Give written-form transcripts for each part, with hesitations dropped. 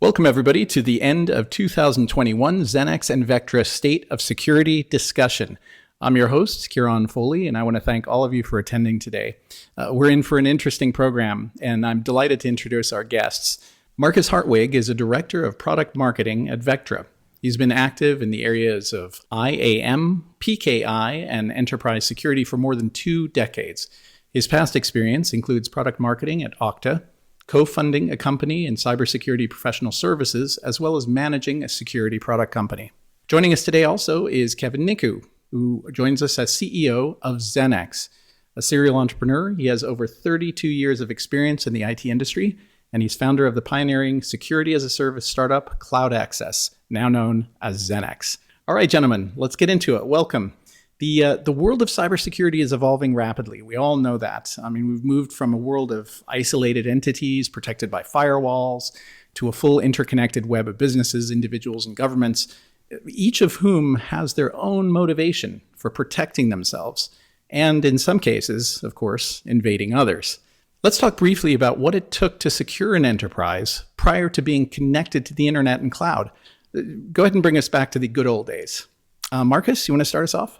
Welcome, everybody, to the end of 2021 XeneX and Vectra State of Security discussion. I'm your host, Kieran Foley, and I want to thank all of you for attending today. We're in for an interesting program, and I'm delighted to introduce our guests. Marcus Hartwig is a director of product marketing at Vectra. He's been active in the areas of IAM, PKI, and enterprise security for more than 2 decades. His past experience includes product marketing at Okta, co-funding a company in cybersecurity professional services, as well as managing a security product company. Joining us today also is Kevin Nikkhoo, who joins us as CEO of XeneX. A serial entrepreneur, he has over 32 years of experience in the IT industry, and he's founder of the pioneering security-as-a-service startup CloudAccess, now known as XeneX. All right, gentlemen, let's get into it. Welcome. The world of cybersecurity is evolving rapidly. We all know that. I mean, we've moved from a world of isolated entities protected by firewalls to a full interconnected web of businesses, individuals, and governments, each of whom has their own motivation for protecting themselves, and in some cases, of course, invading others. Let's talk briefly about what it took to secure an enterprise prior to being connected to the internet and cloud. Go ahead and bring us back to the good old days. Marcus, you want to start us off?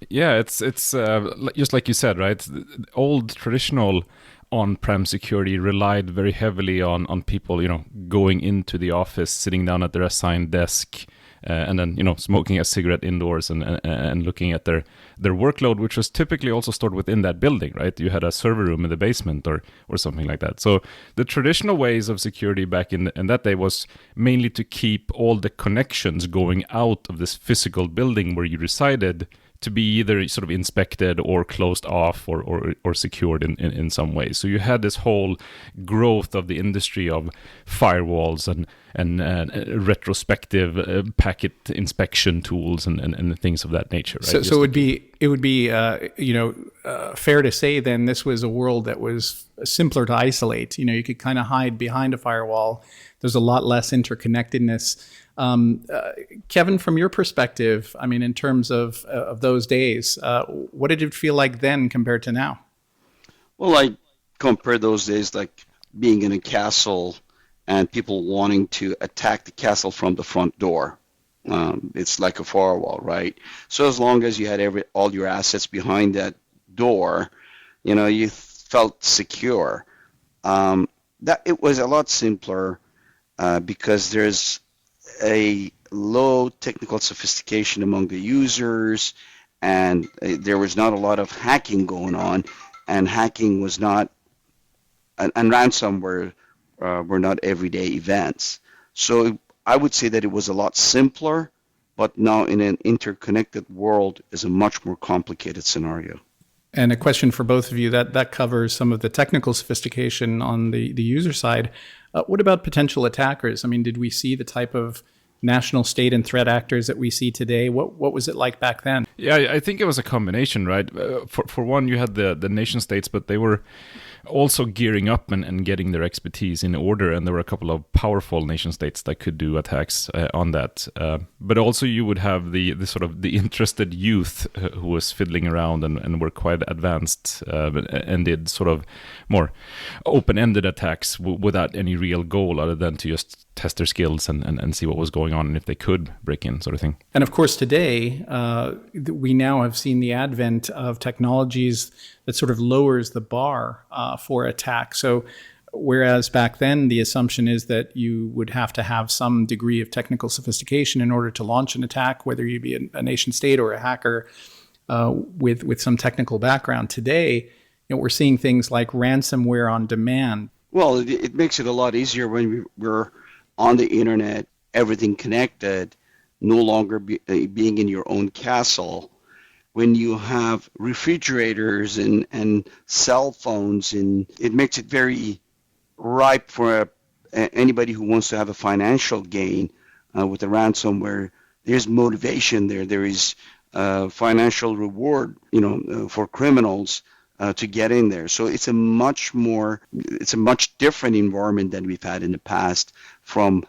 Yeah, it's just like you said, right? Old traditional on-prem security relied very heavily on people, going into the office, sitting down at their assigned desk, and then, smoking a cigarette indoors and looking at their workload, which was typically also stored within that building, right? You had a server room in the basement or something like that. So the traditional ways of security back in that day was mainly to keep all the connections going out of this physical building where you resided to be either sort of inspected or closed off or secured in some way. So you had this whole growth of the industry of firewalls and retrospective packet inspection tools and things of that nature. Right? So it would be fair to say then this was a world that was simpler to isolate. You could kind of hide behind a firewall. There's a lot less interconnectedness. Kevin, from your perspective, I mean, in terms of those days, what did it feel like then compared to now? Well, I compare those days like being in a castle and people wanting to attack the castle from the front door. It's like a firewall, right? So as long as you had all your assets behind that door, you felt secure. That it was a lot simpler because there's a low technical sophistication among the users, and there was not a lot of hacking going on, and hacking was not, and ransomware were not everyday events. So I would say that it was a lot simpler, but now in an interconnected world is a much more complicated scenario. And a question for both of you, that covers some of the technical sophistication on the user side. What about potential attackers? I mean, did we see the type of national state and threat actors that we see today? What was it like back then? Yeah, I think it was a combination, right? For one, you had the nation states, but they were also gearing up and getting their expertise in order, and there were a couple of powerful nation states that could do attacks on that. But also you would have the sort of the interested youth who was fiddling around and were quite advanced and did sort of more open-ended attacks without any real goal other than to just test their skills and see what was going on and if they could break in, sort of thing. And of course today, we now have seen the advent of technologies that sort of lowers the bar for attack. So whereas back then the assumption is that you would have to have some degree of technical sophistication in order to launch an attack, whether you be a nation state or a hacker with some technical background. Today, we're seeing things like ransomware on demand. Well, it makes it a lot easier when we're on the internet, everything connected, no longer being in your own castle. When you have refrigerators and cell phones, and it makes it very ripe for anybody who wants to have a financial gain with the ransomware. There's motivation there. There is financial reward, for criminals to get in there. So it's a much different environment than we've had in the past from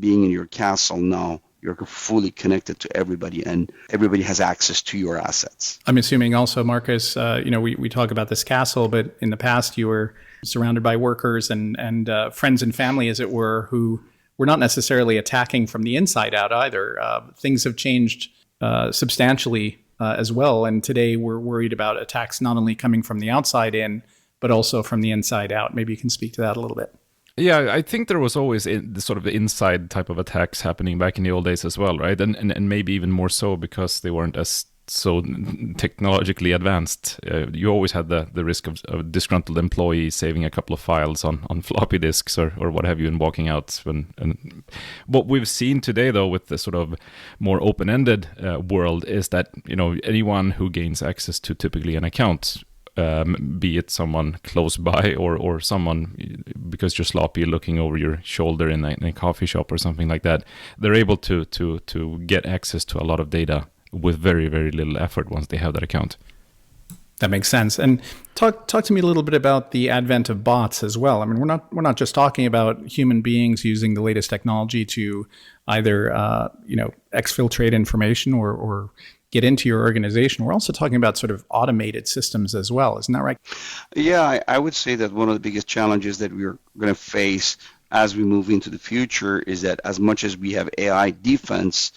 being in your castle now. you're fully connected to everybody, and everybody has access to your assets. I'm assuming also, Marcus, we talk about this castle, but in the past you were surrounded by workers and friends and family, as it were, who were not necessarily attacking from the inside out either. Things have changed substantially as well, and today we're worried about attacks not only coming from the outside in, but also from the inside out. Maybe you can speak to that a little bit. Yeah, I think there was always the sort of the inside type of attacks happening back in the old days as well, right? And maybe even more so because they weren't as so technologically advanced. You always had the risk of a disgruntled employee saving a couple of files on floppy disks or what have you and walking out. And what we've seen today, though, with the sort of more open-ended world is that, anyone who gains access to typically an account, be it someone close by or someone because you're sloppy looking over your shoulder in a coffee shop or something like that, they're able to get access to a lot of data with very, very little effort once they have that account. That makes sense. And talk to me a little bit about the advent of bots as well. I mean, we're not just talking about human beings using the latest technology to either exfiltrate information or get into your organization. We're also talking about sort of automated systems as well. Isn't that right? Yeah, I would say that one of the biggest challenges that we're going to face as we move into the future is that as much as we have AI defense,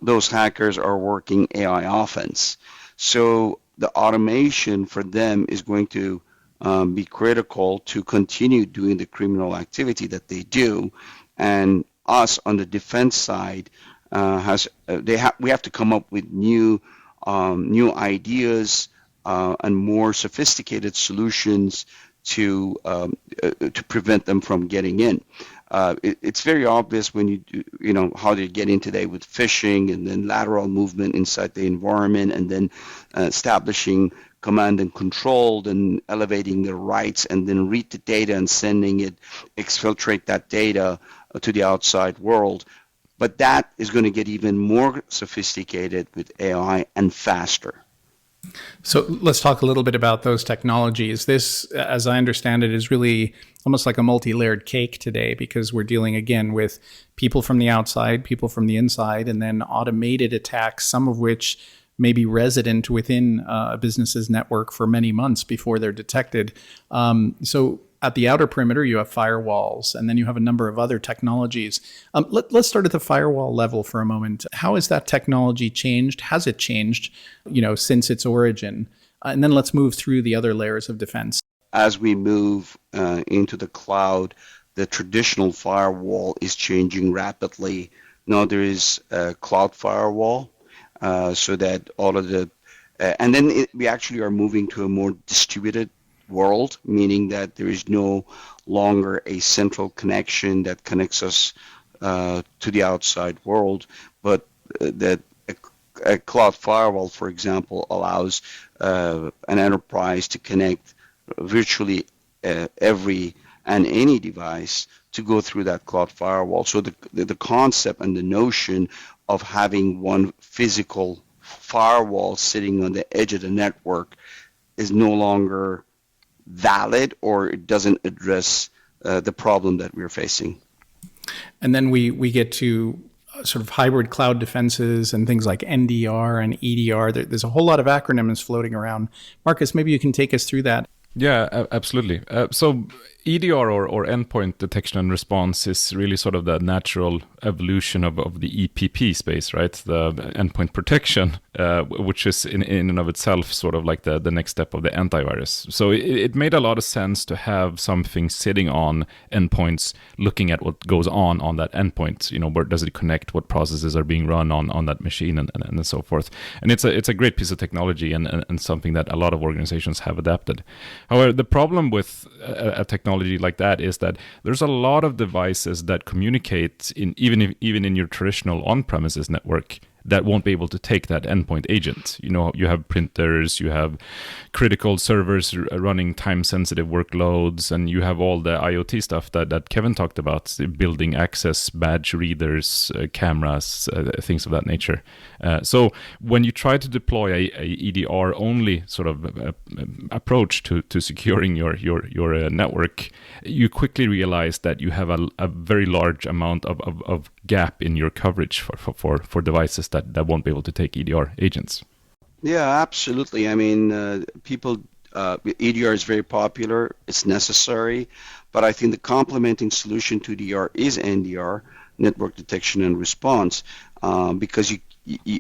those hackers are working AI offense. So the automation for them is going to be critical to continue doing the criminal activity that they do. And us on the defense side, we have to come up with new ideas and more sophisticated solutions to prevent them from getting in. It's very obvious when you know how they get in today with phishing and then lateral movement inside the environment and then establishing command and control and elevating their rights and then read the data and sending it, exfiltrate that data to the outside world. But that is going to get even more sophisticated with AI and faster. So let's talk a little bit about those technologies. This, as I understand it, is really almost like a multi-layered cake today because we're dealing again with people from the outside, people from the inside, and then automated attacks, some of which may be resident within a business's network for many months before they're detected. So at the outer perimeter, you have firewalls, and then you have a number of other technologies. Let's start at the firewall level for a moment. How has that technology changed? Has it changed, since its origin? And then let's move through the other layers of defense. As we move into the cloud, the traditional firewall is changing rapidly. Now there is a cloud firewall, so that all of the, and then we actually are moving to a more distributed world, meaning that there is no longer a central connection that connects us to the outside world, but that a cloud firewall, for example, allows an enterprise to connect virtually every and any device to go through that cloud firewall. So the concept and the notion of having one physical firewall sitting on the edge of the network is no longer valid, or it doesn't address the problem that we're facing. And then we get to sort of hybrid cloud defenses and things like NDR and EDR. There's a whole lot of acronyms floating around. Marcus, maybe you can take us through that. Yeah, absolutely. So EDR or endpoint detection and response is really sort of the natural evolution of the EPP space, right? The endpoint protection, which is in and of itself sort of like the next step of the antivirus. So it made a lot of sense to have something sitting on endpoints, looking at what goes on that endpoint. Where does it connect? What processes are being run on that machine, and so forth. And it's a great piece of technology and something that a lot of organizations have adapted. However, the problem with a technology like that is that there's a lot of devices that communicate even in your traditional on-premises network that won't be able to take that endpoint agent. You have printers, you have critical servers running time-sensitive workloads, and you have all the IoT stuff that Kevin talked about, building access, badge readers, cameras, things of that nature. So when you try to deploy a EDR-only sort of approach to securing your network, you quickly realize that you have a very large amount of gap in your coverage for devices that won't be able to take EDR agents. Yeah, absolutely. I mean, EDR is very popular. It's necessary, but I think the complementing solution to EDR is NDR, network detection and response, because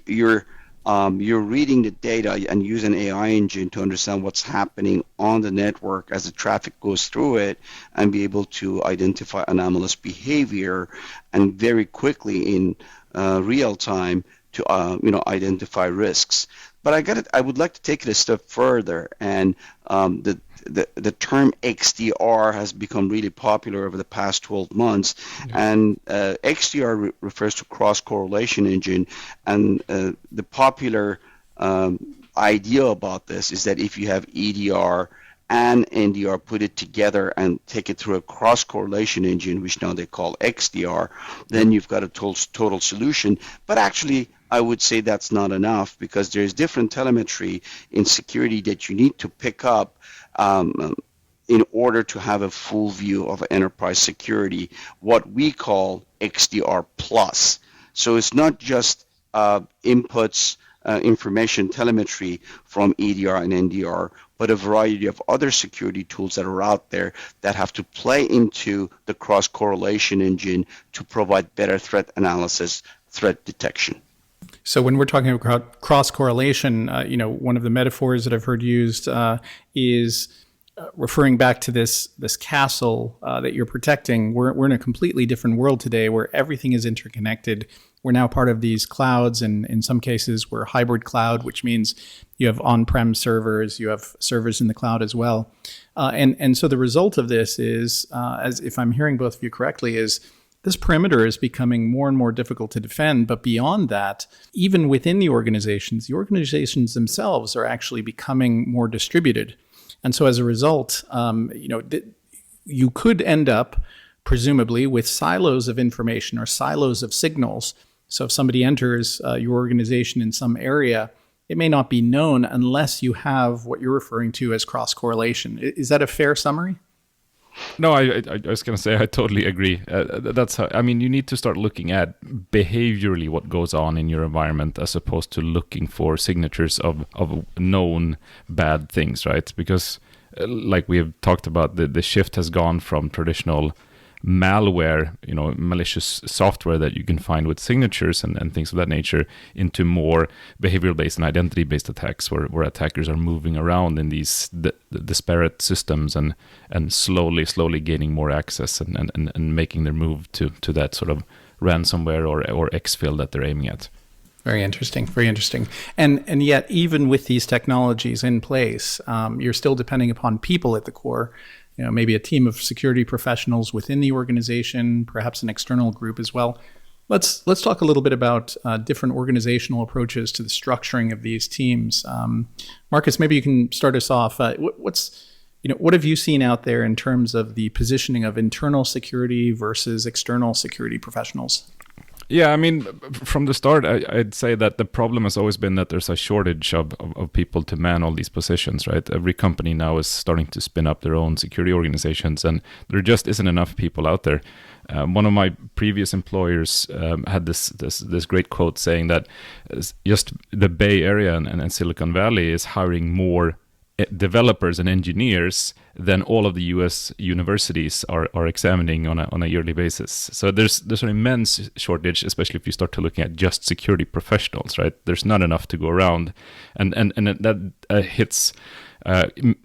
you're reading the data and use an AI engine to understand what's happening on the network as the traffic goes through it, and be able to identify anomalous behavior, and very quickly in real time to identify risks. But I would like to take it a step further, and the term XDR has become really popular over the past 12 months, and XDR refers to cross-correlation engine, and the popular idea about this is that if you have EDR and NDR, put it together and take it through a cross-correlation engine, which now they call XDR, then you've got a total solution. But actually, I would say that's not enough, because there's different telemetry in security that you need to pick up in order to have a full view of enterprise security, what we call XDR plus. So it's not just inputs, information telemetry from EDR and NDR, but a variety of other security tools that are out there that have to play into the cross-correlation engine to provide better threat analysis, threat detection. So when we're talking about cross-correlation, one of the metaphors that I've heard used is referring back to this castle that you're protecting. We're in a completely different world today where everything is interconnected. We're now part of these clouds, and in some cases we're hybrid cloud, which means you have on-prem servers, you have servers in the cloud as well. And so the result of this is, as if I'm hearing both of you correctly, is this perimeter is becoming more and more difficult to defend. But beyond that, even within the organizations themselves are actually becoming more distributed. And so as a result, you could end up, presumably, with silos of information or silos of signals. So if somebody enters your organization in some area, it may not be known unless you have what you're referring to as cross-correlation. Is that a fair summary? No, I was going to say I totally agree. That's how, you need to start looking at behaviorally what goes on in your environment, as opposed to looking for signatures of known bad things, right? Because like we have talked about, the shift has gone from traditional malware, malicious software that you can find with signatures and things of that nature, into more behavioral based and identity based attacks, where attackers are moving around in these disparate systems and slowly gaining more access and making their move to that sort of ransomware or exfil that they're aiming at. Very interesting. Very interesting. And yet, even with these technologies in place, you're still depending upon people at the core. Maybe a team of security professionals within the organization, perhaps an external group as well. Let's talk a little bit about different organizational approaches to the structuring of these teams. Marcus, maybe you can start us off. What have you seen out there in terms of the positioning of internal security versus external security professionals? Yeah, from the start, I'd say that the problem has always been that there's a shortage of people to man all these positions, right? Every company now is starting to spin up their own security organizations, and there just isn't enough people out there. One of my previous employers had this great quote saying that just the Bay Area and Silicon Valley is hiring more developers and engineers than all of the U.S. universities are examining on a yearly basis. So there's an immense shortage, especially if you start to looking at just security professionals, right? There's not enough to go around, and that hits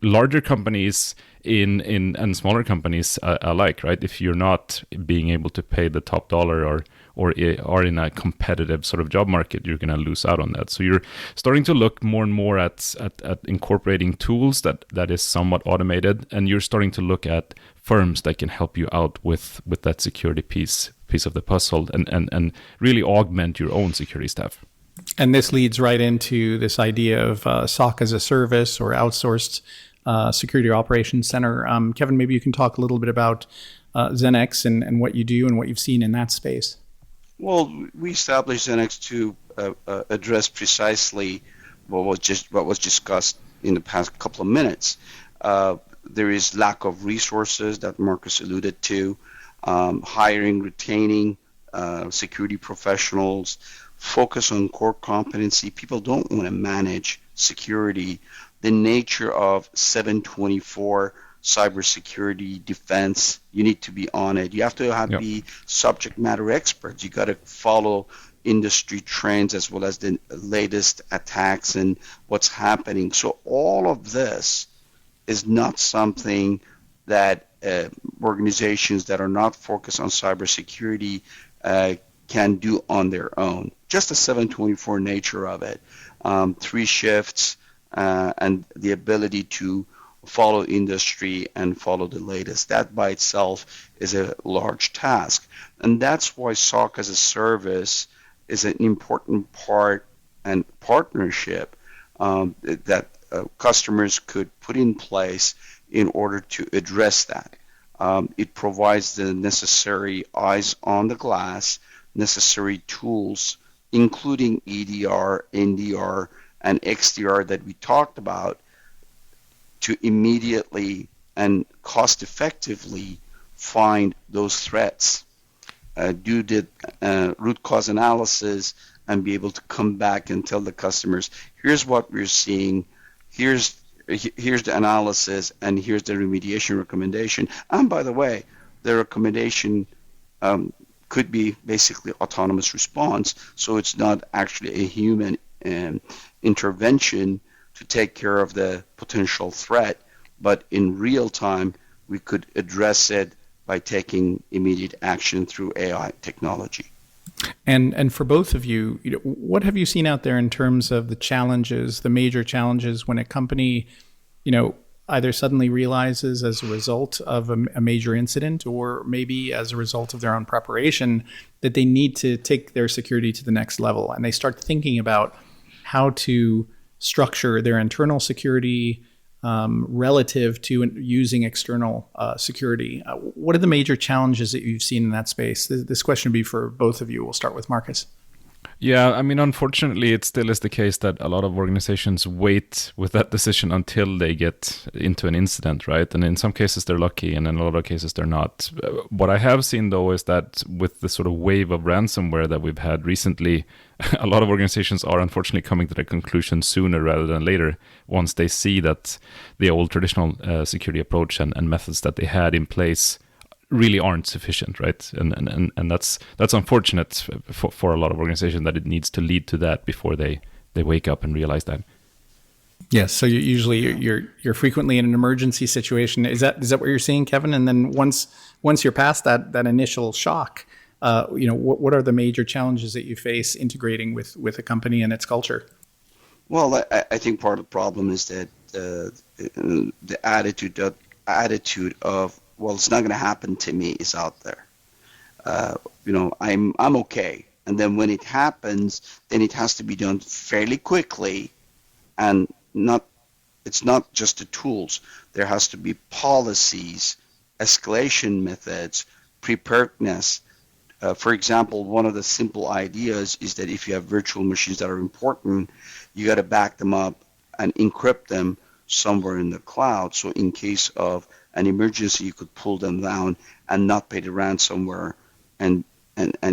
larger companies and smaller companies alike, right? If you're not being able to pay the top dollar or are in a competitive sort of job market, you're going to lose out on that. So you're starting to look more and more at incorporating tools that is somewhat automated, and you're starting to look at firms that can help you out with that security piece of the puzzle and really augment your own security staff. And this leads right into this idea of SOC as a service or outsourced security operations center. Kevin, maybe you can talk a little bit about XeneX and what you do and what you've seen in that space. Well, we established XeneX to address precisely what was discussed in the past couple of minutes. There is lack of resources that Marcus alluded to, hiring, retaining security professionals, focus on core competency. People don't want to manage security. The nature of 724 cybersecurity defense, you need to be on it. You have to be subject matter experts. You got to follow industry trends as well as the latest attacks and what's happening. So all of this is not something that organizations that are not focused on cybersecurity can do on their own. Just the 724 nature of it, 3 shifts, and the ability to follow industry and follow the latest. That by itself is a large task. And that's why SOC as a service is an important part and partnership that customers could put in place in order to address that. It provides the necessary eyes on the glass, necessary tools, including EDR, NDR, and XDR that we talked about, to immediately and cost effectively find those threats, do the root cause analysis, and be able to come back and tell the customers, here's what we're seeing, here's the analysis, and here's the remediation recommendation. And by the way, the recommendation could be basically autonomous response, so it's not actually a human intervention to take care of the potential threat, but in real time, we could address it by taking immediate action through AI technology. And for both of you, what have you seen out there in terms of the challenges, the major challenges when a company, either suddenly realizes as a result of a major incident or maybe as a result of their own preparation that they need to take their security to the next level, and they start thinking about how to structure their internal security relative to using external security. What are the major challenges that you've seen in that space? This question would be for both of you. We'll start with Marcus. Yeah, I mean, unfortunately, it still is the case that a lot of organizations wait with that decision until they get into an incident, right? And in some cases, they're lucky, and in a lot of cases, they're not. What I have seen, though, is that with the sort of wave of ransomware that we've had recently, a lot of organizations are unfortunately coming to the conclusion sooner rather than later once they see that the old traditional security approach and methods that they had in place really aren't sufficient, right? And that's unfortunate for a lot of organizations, that it needs to lead to that before they wake up and realize that. Yes. So you're frequently in an emergency situation. Is that what you're seeing, Kevin? And then once you're past that initial shock, what are the major challenges that you face integrating with a company and its culture? Well, I think part of the problem is that the attitude of, well, it's not going to happen to me is out there. I'm okay. And then when it happens, then it has to be done fairly quickly, and it's not just the tools. There has to be policies, escalation methods, preparedness. For example, one of the simple ideas is that if you have virtual machines that are important, you got to back them up and encrypt them somewhere in the cloud. So in case of an emergency, you could pull them down and not pay the ransomware and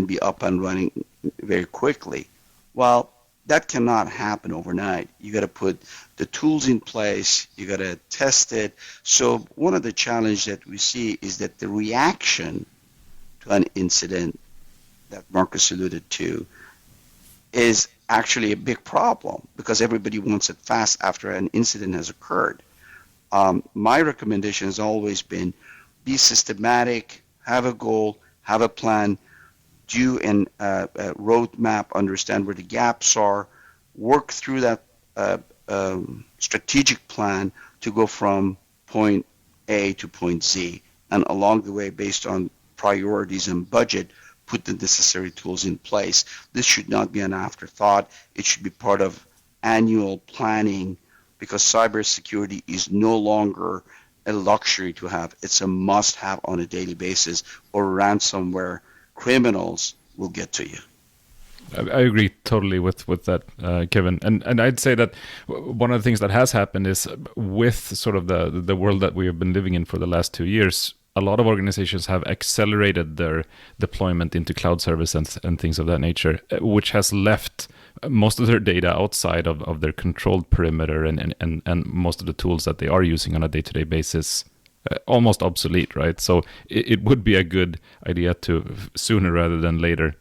be up and running very quickly. Well, that cannot happen overnight. You got to put the tools in place. You got to test it. So one of the challenges that we see is that the reaction to an incident that Marcus alluded to is actually a big problem, because everybody wants it fast after an incident has occurred. My recommendation has always been be systematic, have a goal, have a plan, do a roadmap, understand where the gaps are, work through that strategic plan to go from point A to point Z, and along the way, based on priorities and budget, put the necessary tools in place. This should not be an afterthought. It should be part of annual planning, because cybersecurity is no longer a luxury to have. It's a must-have on a daily basis, or ransomware criminals will get to you. I agree totally with that, Kevin. And I'd say that one of the things that has happened is, with sort of the world that we have been living in for the last 2 years, a lot of organizations have accelerated their deployment into cloud services and things of that nature, which has left most of their data outside of their controlled perimeter, and most of the tools that they are using on a day-to-day basis almost obsolete, right? So it would be a good idea to, sooner rather than later,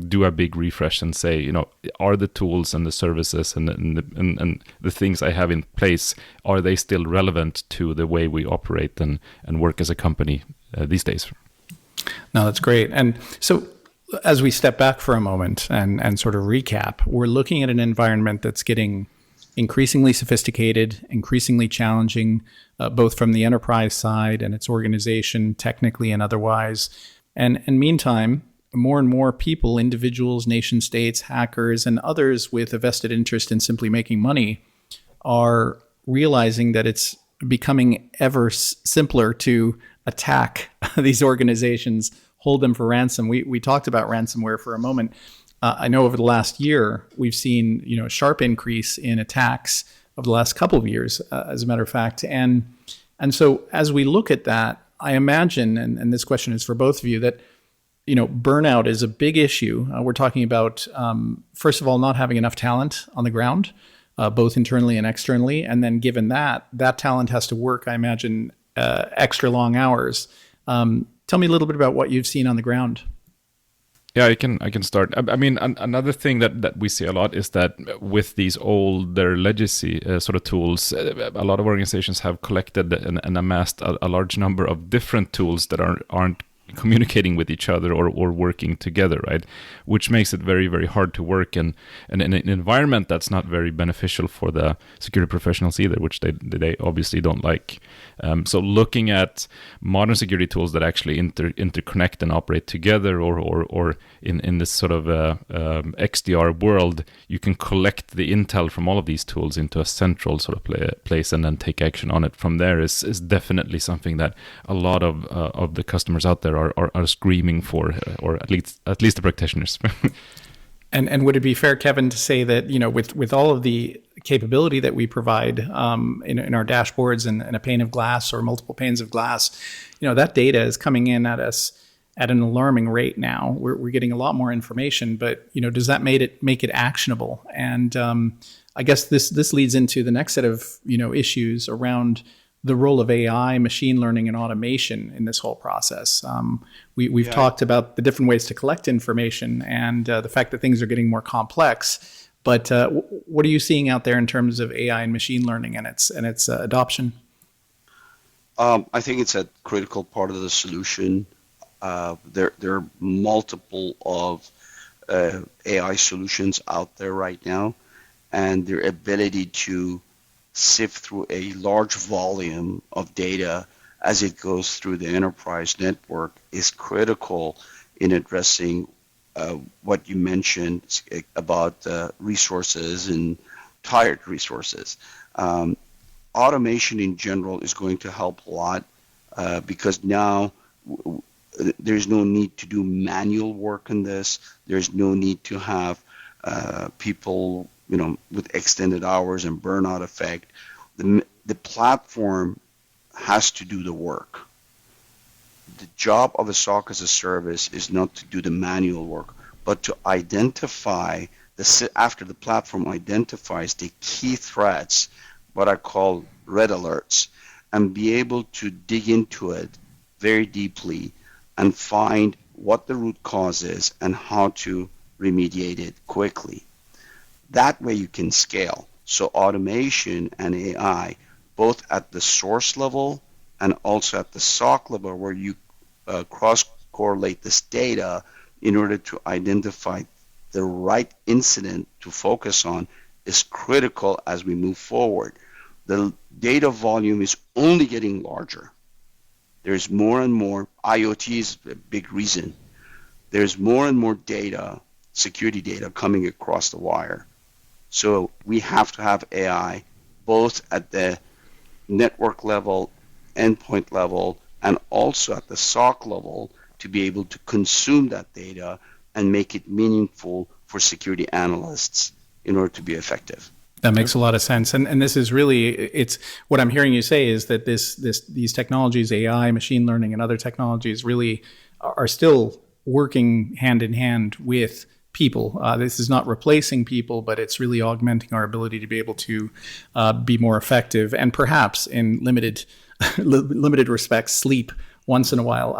do a big refresh and say, you know, are the tools and the services and the things I have in place, are they still relevant to the way we operate and work as a company these days? No, that's great. And so as we step back for a moment and sort of recap, we're looking at an environment that's getting increasingly sophisticated, increasingly challenging, both from the enterprise side and its organization, technically and otherwise. And meantime, more and more people, individuals, nation states, hackers, and others with a vested interest in simply making money are realizing that it's becoming ever simpler to attack these organizations, hold them for ransom. We talked about ransomware for a moment. I know over the last year, we've seen a sharp increase in attacks over the last couple of years, as a matter of fact. And so as we look at that, I imagine, and this question is for both of you, that burnout is a big issue. We're talking about, first of all, not having enough talent on the ground, both internally and externally. And then given that talent has to work, I imagine, extra long hours. Tell me a little bit about what you've seen on the ground. Yeah, I can start. I mean, another thing that we see a lot is that with these older legacy sort of tools, a lot of organizations have collected and amassed a large number of different tools that aren't communicating with each other or working together, right? Which makes it very, very hard to work in an environment that's not very beneficial for the security professionals either, which they obviously don't like. So looking at modern security tools that actually interconnect and operate together, or in this sort of XDR world, you can collect the intel from all of these tools into a central sort of place and then take action on it from there is definitely something that a lot of the customers out there are screaming for, or at least the practitioners. And would it be fair, Kevin, to say that with all of the capability that we provide in our dashboards and a pane of glass or multiple panes of glass, that data is coming in at us at an alarming rate now. We're getting a lot more information, but does that make it actionable? And I guess this leads into the next set of issues around the role of AI, machine learning, and automation in this whole process. We've talked about the different ways to collect information and the fact that things are getting more complex. But what are you seeing out there in terms of AI and machine learning and its adoption? I think it's a critical part of the solution. There are multiple of AI solutions out there right now, and their ability to sift through a large volume of data as it goes through the enterprise network is critical in addressing what you mentioned about resources and tired resources. Automation in general is going to help a lot because now there's no need to do manual work in this. There's no need to have people with extended hours and burnout effect. The platform has to do the work. The job of a SOC as a service is not to do the manual work, but to identify, after the platform identifies the key threats, what I call red alerts, and be able to dig into it very deeply and find what the root cause is and how to remediate it quickly. That way you can scale. So automation and AI, both at the source level and also at the SOC level, where you cross-correlate this data in order to identify the right incident to focus on, is critical as we move forward. The data volume is only getting larger. There's more and more. IoT is a big reason. there's more and more data, security data coming across the wire. So we have to have AI both at the network level, endpoint level, and also at the SOC level to be able to consume that data and make it meaningful for security analysts in order to be effective. That makes a lot of sense. And this is really, it's what I'm hearing you say is that these technologies, AI, machine learning, and other technologies really are still working hand in hand with people. This is not replacing people, but it's really augmenting our ability to be able to be more effective and perhaps in limited respects, sleep once in a while.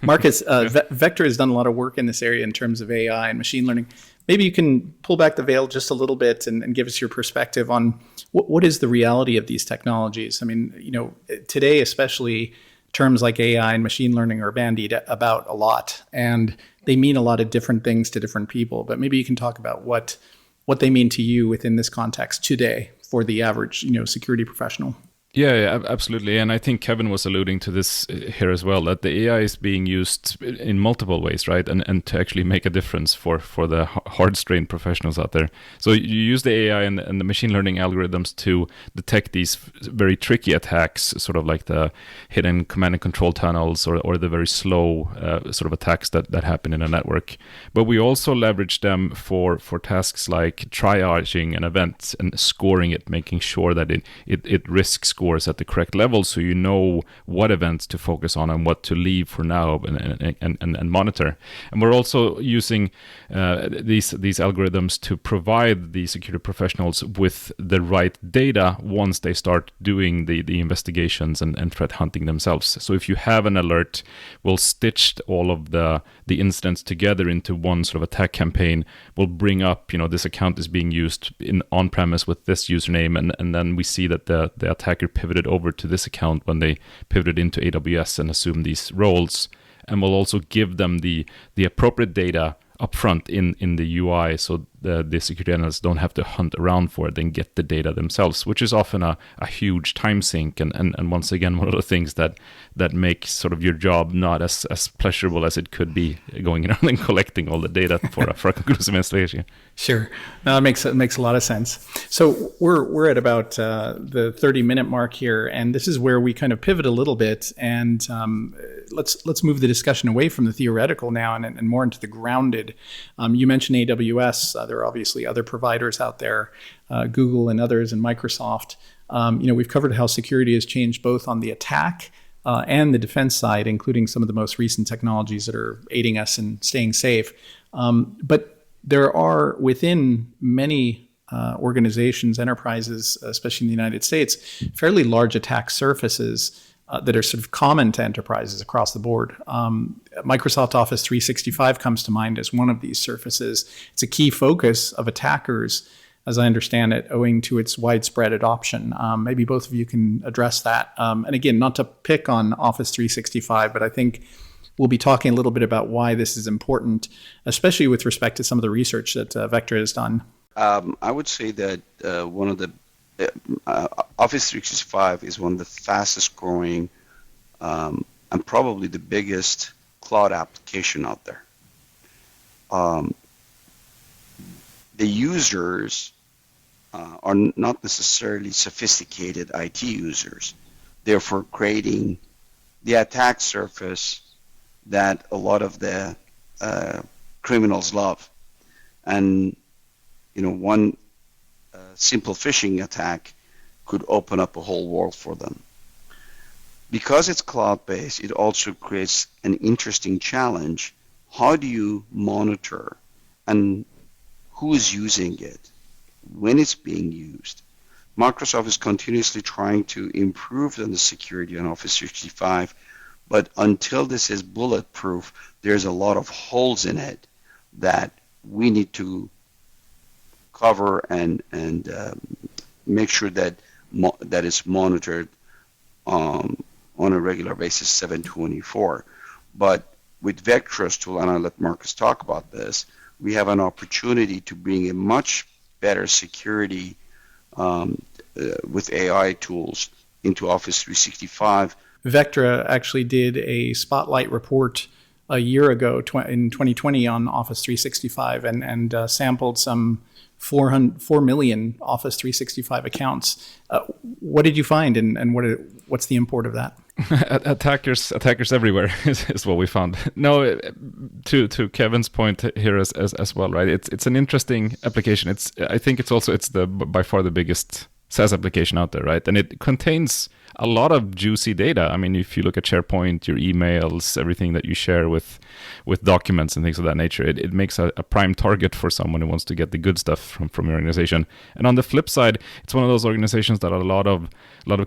Marcus, Vectra has done a lot of work in this area in terms of AI and machine learning. Maybe you can pull back the veil just a little bit and give us your perspective on what is the reality of these technologies. I mean, today especially, terms like AI and machine learning are bandied about a lot, and they mean a lot of different things to different people. But maybe you can talk about what they mean to you within this context today for the average, security professional. Yeah, absolutely. And I think Kevin was alluding to this here as well, that the AI is being used in multiple ways, right? And to actually make a difference for the hard-strained professionals out there. So you use the AI and the machine learning algorithms to detect these very tricky attacks, sort of like the hidden command and control tunnels or the very slow sort of attacks that happen in a network. But we also leverage them for tasks like triaging an event and scoring it, making sure that it risks scores at the correct level, so you know what events to focus on and what to leave for now and monitor. And we're also using these algorithms to provide the security professionals with the right data once they start doing the investigations and threat hunting themselves. So if you have an alert, we'll stitch all of the incidents together into one sort of attack campaign. We'll bring up, this account is being used in on-premise with this username, and then we see that the attacker pivoted over to this account when they pivoted into AWS and assumed these roles. And we'll also give them the appropriate data upfront in the UI, so the security analysts don't have to hunt around for it and get the data themselves, which is often a huge time sink and once again one of the things that makes sort of your job not as pleasurable as it could be, going around and collecting all the data for a conclusive investigation. Sure, no, that makes a lot of sense. So we're at about the 30-minute mark here, and this is where we kind of pivot a little bit, and let's move the discussion away from the theoretical now and more into the grounded. You mentioned AWS. There are obviously other providers out there, Google and others, and Microsoft. We've covered how security has changed both on the attack and the defense side, including some of the most recent technologies that are aiding us in staying safe. But there are within many organizations, enterprises, especially in the United States, fairly large attack surfaces that are sort of common to enterprises across the board. Microsoft Office 365 comes to mind as one of these surfaces. It's a key focus of attackers, as I understand it, owing to its widespread adoption. Maybe both of you can address that. And again, not to pick on Office 365, but I think we'll be talking a little bit about why this is important, especially with respect to some of the research that Vectra has done. I would say that one of the Office 365 is one of the fastest growing and probably the biggest cloud application out there. The users are not necessarily sophisticated IT users, therefore creating the attack surface that a lot of the criminals love. And one simple phishing attack could open up a whole world for them. Because it's cloud-based, it also creates an interesting challenge. How do you monitor and who is using it, when it's being used? Microsoft is continuously trying to improve on the security on Office 365, but until this is bulletproof, there's a lot of holes in it that we need to cover and make sure that that is monitored on a regular basis, 7/24. But with Vectra's tool, and I'll let Marcus talk about this, we have an opportunity to bring a much better security with AI tools into Office 365. Vectra actually did a spotlight report a year ago in 2020 on Office 365 and sampled some 4 million Office 365 accounts. What did you find, and what's the import of that? Attackers everywhere is what we found. No, to Kevin's point here as well, right? It's an interesting application. I think it's the by far the biggest SaaS application out there, right? And it contains a lot of juicy data. I mean, if you look at SharePoint, your emails, everything that you share with documents and things of that nature, it makes a prime target for someone who wants to get the good stuff from your organization. And on the flip side, it's one of those organizations that a lot of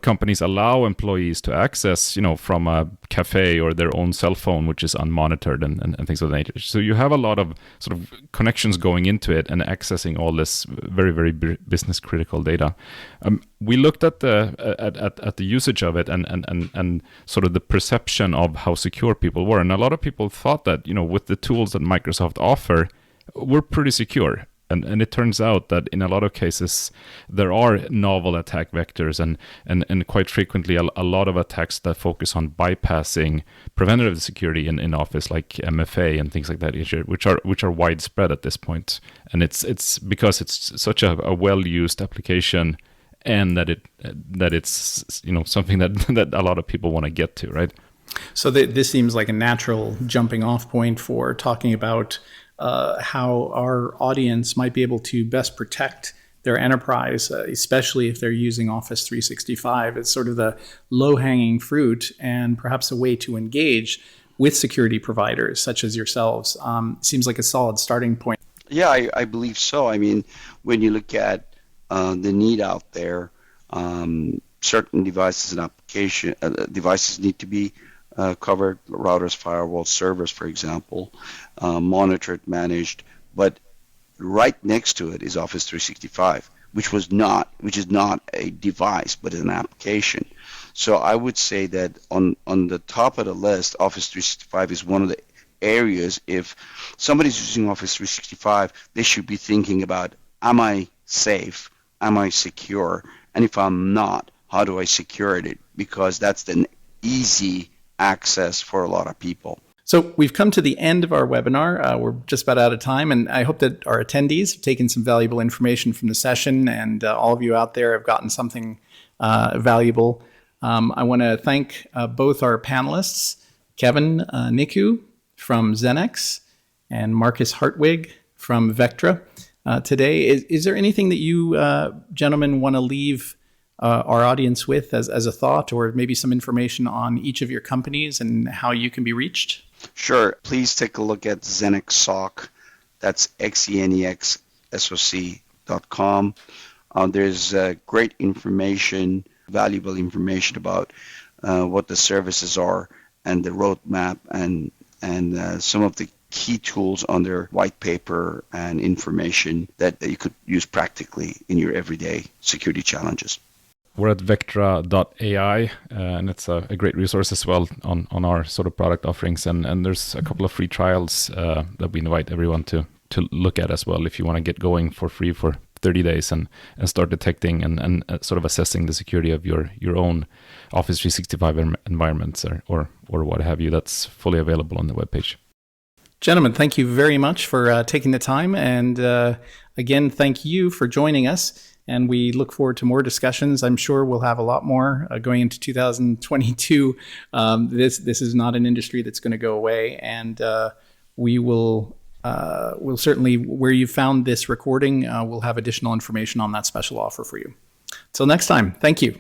companies allow employees to access, from a cafe or their own cell phone, which is unmonitored and things of that nature. So you have a lot of sort of connections going into it and accessing all this very, very business critical data. We looked at the usage of it and sort of the perception of how secure people were, and a lot of people thought that with the tools that Microsoft offer, we're pretty secure. And it turns out that in a lot of cases, there are novel attack vectors and quite frequently a lot of attacks that focus on bypassing preventative security in Office, like MFA and things like that, which are widespread at this point. And it's because it's such a well-used application, and that it's something that a lot of people want to get to, right? So this seems like a natural jumping off point for talking about how our audience might be able to best protect their enterprise, especially if they're using Office 365. It's sort of the low-hanging fruit and perhaps a way to engage with security providers such as yourselves. Seems like a solid starting point. Yeah, I believe so. I mean, when you look at the need out there, certain devices and application devices need to be covered, routers, firewalls, servers, for example, monitored, managed. But right next to it is Office 365, which is not a device, but an application. So I would say that on the top of the list, Office 365 is one of the areas. If somebody's using Office 365, they should be thinking about, am I safe? Am I secure? And if I'm not, how do I secure it? Because that's the easy access for a lot of people. So we've come to the end of our webinar. We're just about out of time, and I hope that our attendees have taken some valuable information from the session, and all of you out there have gotten something valuable. I want to thank both our panelists, Kevin Nikkhoo from XeneX and Marcus Hartwig from Vectra. Today, is there anything that you gentlemen want to leave our audience with as a thought, or maybe some information on each of your companies and how you can be reached? Sure. Please take a look at XeneX SOC. That's XeneXSOC.com. There's great information, valuable information about what the services are and the roadmap and some of the key tools on their white paper and information that you could use practically in your everyday security challenges. We're at Vectra AI, and it's a great resource as well on our sort of product offerings. And there's a couple of free trials that we invite everyone to look at as well if you want to get going for free for 30 days and start detecting and sort of assessing the security of your own Office 365 environments or what have you. That's fully available on the webpage. Gentlemen, thank you very much for taking the time. And again, thank you for joining us. And we look forward to more discussions. I'm sure we'll have a lot more going into 2022. This is not an industry that's going to go away. And we'll certainly, where you found this recording, we'll have additional information on that special offer for you. Till next time, thank you.